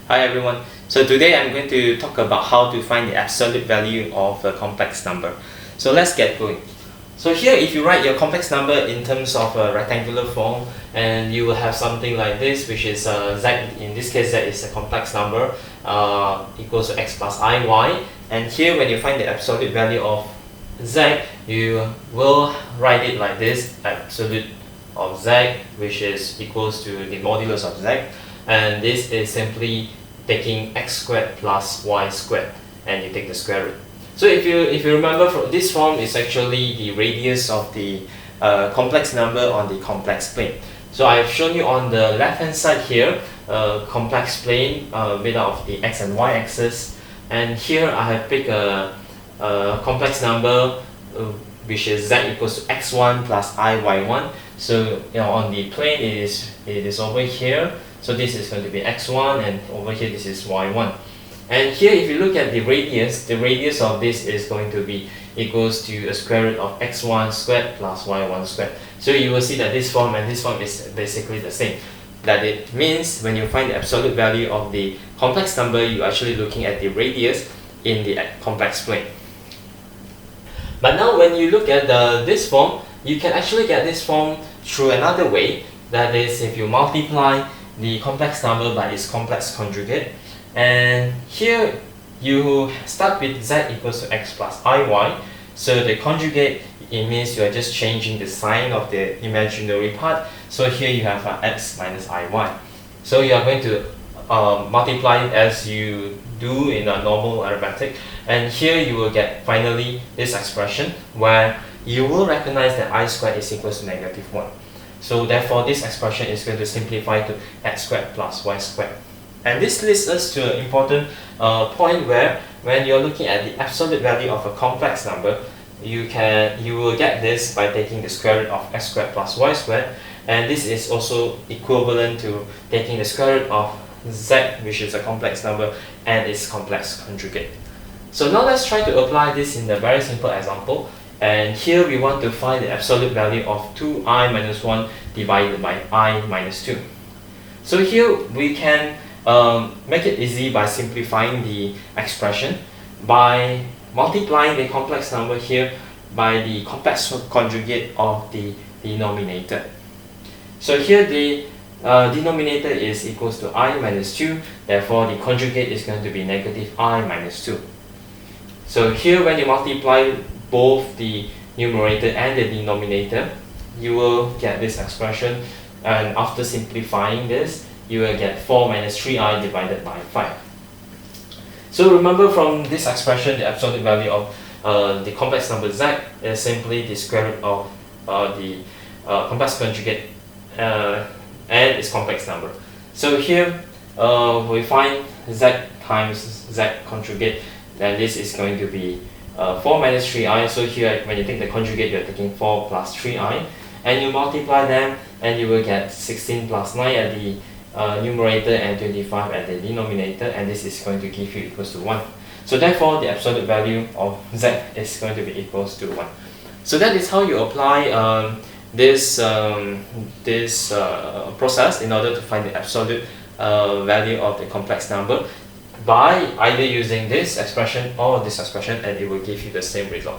Hi everyone. So today I'm going to talk about how to find the absolute value of a complex number. So let's get going. So here, if you write your complex number in terms of a rectangular form, and you will have something like this, which is z. In this case, z is a complex number equals to x plus iy. And here, when you find the absolute value of z, you will write it like this: absolute of z, which is equals to the modulus of z. And this is simply taking x squared plus y squared, and you take the square root. So if you remember, from this form is actually the radius of the complex number on the complex plane. So I have shown you on the left hand side here complex plane made out of the x and y axis, and here I have picked a complex number which is z equals to x1 plus iy1. So on the plane it is over here. So this is going to be x1, and over here this is y1. And here, if you look at the radius of this is going to be equals to a square root of x1 squared plus y1 squared. So you will see that this form and this form is basically the same. That it means when you find the absolute value of the complex number, you're actually looking at the radius in the complex plane. But now when you look at this form, you can actually get this form through another way. That is, if you multiply the complex number by its complex conjugate, and here you start with z equals to x plus iy. So the conjugate, it means you are just changing the sign of the imaginary part. So here you have x minus iy. So you are going to multiply it as you do in a normal arithmetic, and here you will get finally this expression where you will recognize that I squared is equals to -1. So therefore this expression is going to simplify to x squared plus y squared. And this leads us to an important point where when you're looking at the absolute value of a complex number, you will get this by taking the square root of x squared plus y squared, and this is also equivalent to taking the square root of z, which is a complex number, and its complex conjugate. So now let's try to apply this in a very simple example. And here we want to find the absolute value of 2i minus 1 divided by I minus 2. So here we can make it easy by simplifying the expression by multiplying the complex number here by the complex conjugate of the denominator. So here the denominator is equals to I minus 2, therefore the conjugate is going to be negative I minus 2. So here when you multiply both the numerator and the denominator, you will get this expression, and after simplifying this, you will get 4 minus 3i divided by 5. So remember, from this expression, the absolute value of the complex number z is simply the square root of the complex conjugate and its complex number. So here we find z times z conjugate, and this is going to be 4 minus 3i. So here when you take the conjugate, you're taking 4 plus 3i, and you multiply them, and you will get 16 plus 9 at the numerator and 25 at the denominator, and this is going to give you equals to 1. So therefore the absolute value of z is going to be equals to 1. So that is how you apply this process in order to find the absolute value of the complex number by either using this expression or this expression, and it will give you the same result.